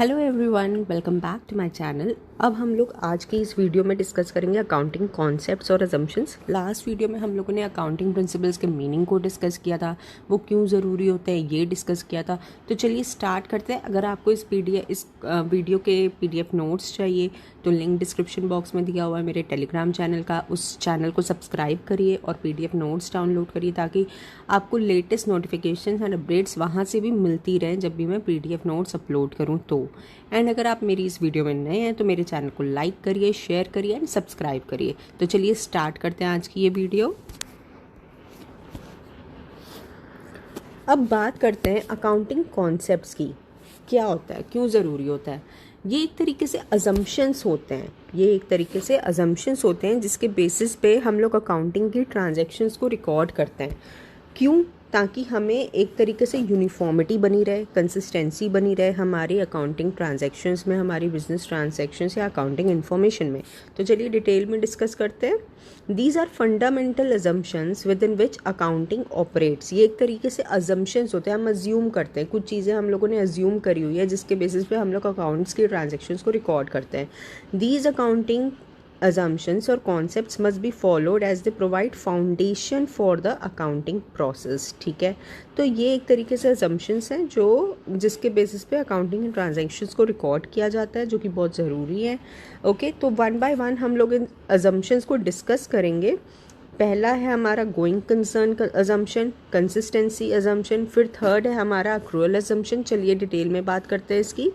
Hello everyone, welcome back to my channel. अब हम लोग आज की इस वीडियो में डिस्कस करेंगे अकाउंटिंग कॉन्सेप्ट्स और अजम्पशंस। लास्ट वीडियो में हम लोगों ने अकाउंटिंग प्रिंसिपल्स के मीनिंग को डिस्कस किया था, वो क्यों ज़रूरी होते हैं ये डिस्कस किया था। तो चलिए स्टार्ट करते हैं। अगर आपको इस वीडियो के PDF नोट्स चाहिए तो लिंक डिस्क्रिप्शन बॉक्स में दिया हुआ है मेरे टेलीग्राम चैनल का। उस चैनल को सब्सक्राइब करिए और PDF नोट्स डाउनलोड करिए ताकि आपको लेटेस्ट नोटिफिकेशन एंड अपडेट्स वहाँ से भी मिलती रहें जब भी मैं PDF नोट्स अपलोड करूँ तो। एंड अगर आप मेरी इस वीडियो में नए हैं तो मेरे चैनल को लाइक करिए, शेयर करिए एंड सब्सक्राइब करिए। तो चलिए स्टार्ट करते हैं आज की ये वीडियो। अब बात करते हैं अकाउंटिंग कॉन्सेप्ट्स की। क्या होता है, क्यों ज़रूरी होता है। ये एक तरीके से अजम्पशंस होते हैं जिसके बेसिस पे हम लोग अकाउंटिंग की ट्रांजैक्शंस को रिकॉर्ड करते हैं। क्यों? ताकि हमें एक तरीके से यूनिफॉर्मिटी बनी रहे, कंसिस्टेंसी बनी रहे हमारी अकाउंटिंग ट्रांजैक्शंस में, हमारी बिजनेस ट्रांजैक्शंस या अकाउंटिंग इन्फॉर्मेशन में। तो चलिए डिटेल में डिस्कस करते हैं। These are fundamental assumptions within which accounting operates. ये एक तरीके से अजम्पशंस होते हैं, हम अज्यूम करते हैं, कुछ चीज़ें हम लोगों ने अज्यूम करी हुई है जिसके बेसिस पे हम लोग अकाउंट्स की ट्रांजैक्शंस को रिकॉर्ड करते हैं। These accounting assumptions or concepts must be followed as they provide foundation for the accounting process। ठीक है, तो ये एक तरीके से assumptions हैं जो जिसके बेसिस पे अकाउंटिंग ट्रांजैक्शंस को रिकॉर्ड किया जाता है, जो कि बहुत ज़रूरी है। ओके, तो वन बाय वन हम लोग इन assumptions को डिस्कस करेंगे। पहला है हमारा going concern assumption, consistency assumption, फिर थर्ड है हमारा अक्रूअल अजम्पशन। चलिए डिटेल में बात करते हैं इसकी।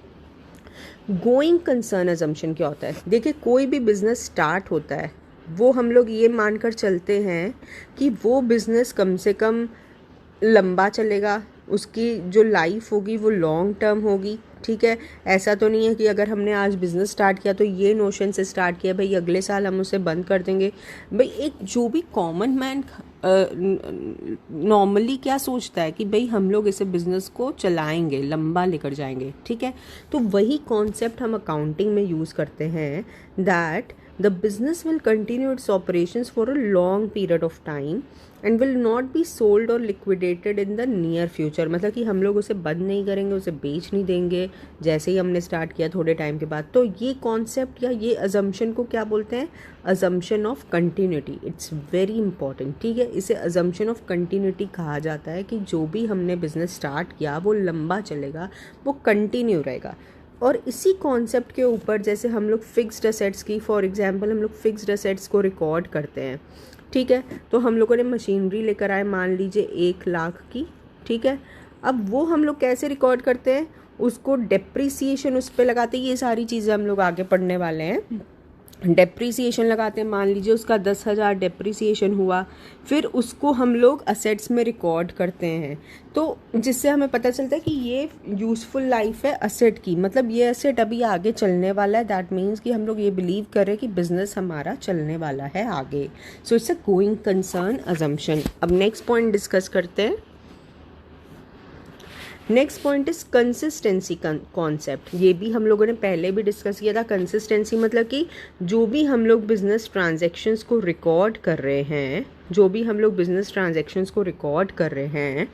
गोइंग कंसर्न अजम्पशन क्या होता है? देखिए, कोई भी बिज़नेस स्टार्ट होता है वो हम लोग ये मानकर चलते हैं कि वो बिज़नेस कम से कम लंबा चलेगा, उसकी जो लाइफ होगी वो लॉन्ग टर्म होगी। ठीक है, ऐसा तो नहीं है कि अगर हमने आज बिज़नेस स्टार्ट किया तो ये नोशन से स्टार्ट किया भाई अगले साल हम उसे बंद कर देंगे। भाई एक जो भी कॉमन मैन नॉर्मली क्या सोचता है कि भाई हम लोग इसे बिज़नेस को चलाएंगे, लंबा लेकर जाएंगे। ठीक है, तो वही कॉन्सेप्ट हम अकाउंटिंग में यूज़ करते हैं, that the business will continue its operations for a long period of time and will not be sold or liquidated in the near future। मतलब कि हम लोग उसे बंद नहीं करेंगे, उसे बेच नहीं देंगे जैसे ही हमने स्टार्ट किया थोड़े टाइम के बाद। तो ये कॉन्सेप्ट या ये अजम्पशन को क्या बोलते हैं? Assumption of continuity. It's very important. ठीक है, इसे अजम्पशन ऑफ कंटिन्यूटी कहा जाता है कि जो भी हमने बिजनेस स्टार्ट किया वो लंबा चलेगा, वो कंटिन्यू रहेगा। और इसी कॉन्सेप्ट के ऊपर जैसे हम लोग फिक्स्ड असेट्स की, फॉर एग्जांपल हम लोग फिक्स्ड असेट्स को रिकॉर्ड करते हैं। ठीक है, तो हम लोगों ने मशीनरी लेकर आए, मान लीजिए 1,00,000 की। ठीक है, अब वो हम लोग कैसे रिकॉर्ड करते हैं? उसको डेप्रीसिएशन उस पर लगाते हैं। ये सारी चीज़ें हम लोग आगे पढ़ने वाले हैं। डेप्रीसिएशन लगाते हैं, मान लीजिए उसका 10,000 डेप्रीसिएशन हुआ, फिर उसको हम लोग असेट्स में रिकॉर्ड करते हैं। तो जिससे हमें पता चलता है कि ये यूज़फुल लाइफ है असेट की, मतलब ये असेट अभी आगे चलने वाला है। दैट मीन्स कि हम लोग ये बिलीव कर रहे हैं कि बिजनेस हमारा चलने वाला है आगे। So it's a going concern assumption. अब नेक्स्ट पॉइंट डिस्कस करते हैं। Next point is consistency concept. ये भी हम लोगों ने पहले भी डिस्कस किया था। कंसिस्टेंसी मतलब कि जो भी हम लोग बिजनेस ट्रांजैक्शंस को रिकॉर्ड कर रहे हैं,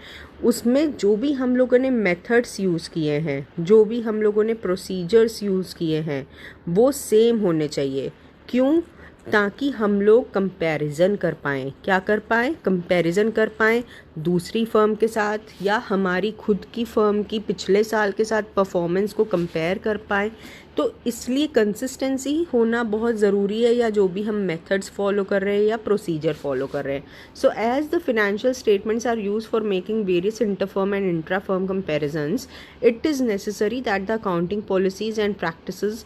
उसमें जो भी हम लोगों ने मेथड्स यूज़ किए हैं, जो भी हम लोगों ने प्रोसीजर्स यूज़ किए हैं, वो सेम होने चाहिए। क्यों? ताकि हम लोग कंपैरिजन कर पाएँ। क्या कर पाएँ? कंपैरिजन कर पाएँ दूसरी फर्म के साथ या हमारी खुद की फर्म की पिछले साल के साथ परफॉर्मेंस को कंपेयर कर पाएँ। तो इसलिए कंसिस्टेंसी होना बहुत ज़रूरी है, या जो भी हम मेथड्स फॉलो कर रहे हैं या प्रोसीजर फॉलो कर रहे हैं। So as the financial statements are use for making various interfirm and intra firm comparisons, it is necessary that the accounting policies and practices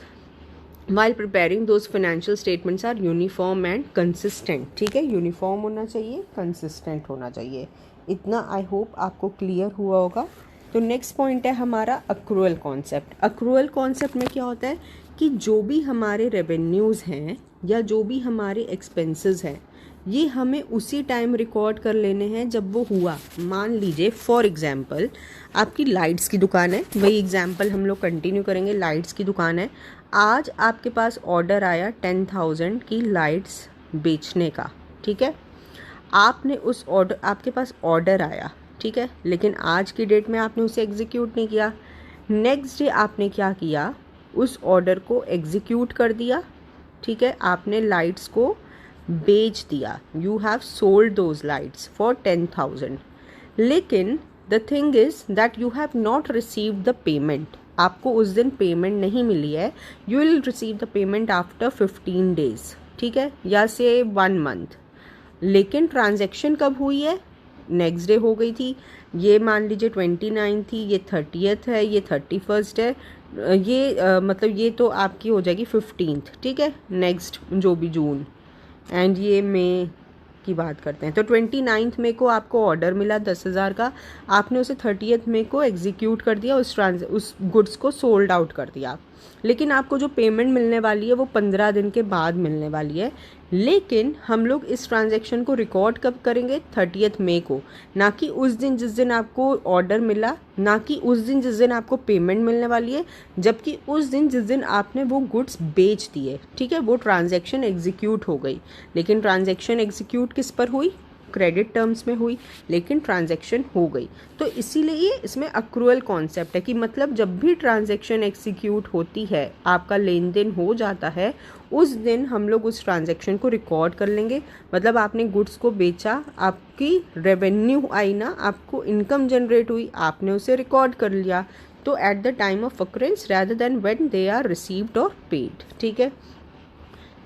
while preparing those financial statements are uniform and consistent। ठीक है, uniform होना चाहिए, consistent होना चाहिए। इतना I hope आपको clear हुआ होगा। तो नेक्स्ट पॉइंट है हमारा अक्रूअल कॉन्सेप्ट। अक्रूअल कॉन्सेप्ट में क्या होता है कि जो भी हमारे रेवेन्यूज़ हैं या जो भी हमारे एक्सपेंसेस हैं, ये हमें उसी टाइम रिकॉर्ड कर लेने हैं जब वो हुआ। मान लीजिए फॉर एग्जांपल आपकी लाइट्स की दुकान है, वही एग्जांपल हम लोग कंटिन्यू करेंगे। लाइट्स की दुकान है, आज आपके पास ऑर्डर आया 10,000 की लाइट्स बेचने का। ठीक है, आपने उस ऑर्डर, आपके पास ऑर्डर आया, ठीक है, लेकिन आज की डेट में आपने उसे एग्जीक्यूट नहीं किया। नेक्स्ट डे आपने क्या किया, उस ऑर्डर को एग्जीक्यूट कर दिया, ठीक है, आपने लाइट्स को बेच दिया, you have sold those lights for 10,000। लेकिन the thing is that you have not received the payment, आपको उस दिन पेमेंट नहीं मिली है, you will receive the payment after 15 days, ठीक है, या से 1 मंथ। लेकिन ट्रांजैक्शन कब हुई है, नेक्स्ट डे हो गई थी, ये मान लीजिए 29 थी, ये 30th है, ये 31st है, ये मतलब ये तो आपकी हो जाएगी 15th, ठीक है, नेक्स्ट जो भी जून, एंड ये मई की बात करते हैं। तो 29 मई को आपको ऑर्डर मिला 10,000 का, आपने उसे 30th मई को एग्जीक्यूट कर दिया, उस गुड्स को सोल्ड आउट कर दिया। लेकिन आपको जो पेमेंट मिलने वाली है वो 15 दिन के बाद मिलने वाली है। लेकिन हम लोग इस ट्रांजैक्शन को रिकॉर्ड कब करेंगे, 30th मई को, ना कि उस दिन जिस दिन आपको ऑर्डर मिला, ना कि उस दिन जिस दिन आपको पेमेंट मिलने वाली है, जबकि उस दिन जिस दिन आपने वो गुड्स बेच दिए, ठीक है, वो ट्रांजैक्शन एग्जीक्यूट हो गई। लेकिन ट्रांजैक्शन एग्जीक्यूट किस पर हुई, क्रेडिट टर्म्स में हुई, लेकिन ट्रांजैक्शन हो गई। तो इसीलिए इसमें अक्रूअल कॉन्सेप्ट है कि मतलब जब भी ट्रांजैक्शन एग्जीक्यूट होती है, आपका लेन देन हो जाता है, उस दिन हम लोग उस ट्रांजैक्शन को रिकॉर्ड कर लेंगे। मतलब आपने गुड्स को बेचा, आपकी रेवेन्यू आई ना, आपको इनकम जनरेट हुई, आपने उसे रिकॉर्ड कर लिया, तो at the time of occurrence rather than when they are received और पेड, ठीक है।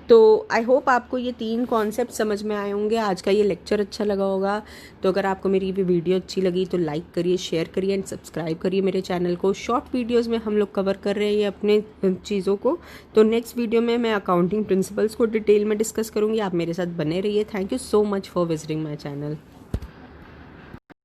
तो आई होप आपको ये 3 कॉन्सेप्ट समझ में आए होंगे। आज का ये लेक्चर अच्छा लगा होगा। तो अगर आपको मेरी ये वीडियो अच्छी लगी तो लाइक करिए, शेयर करिए एंड सब्सक्राइब करिए मेरे चैनल को। शॉर्ट वीडियोस में हम लोग कवर कर रहे हैं ये अपने चीज़ों को। तो नेक्स्ट वीडियो में मैं अकाउंटिंग प्रिंसिपल्स को डिटेल में डिस्कस करूँगी। आप मेरे साथ बने रहिए। Thank you so much for visiting my channel.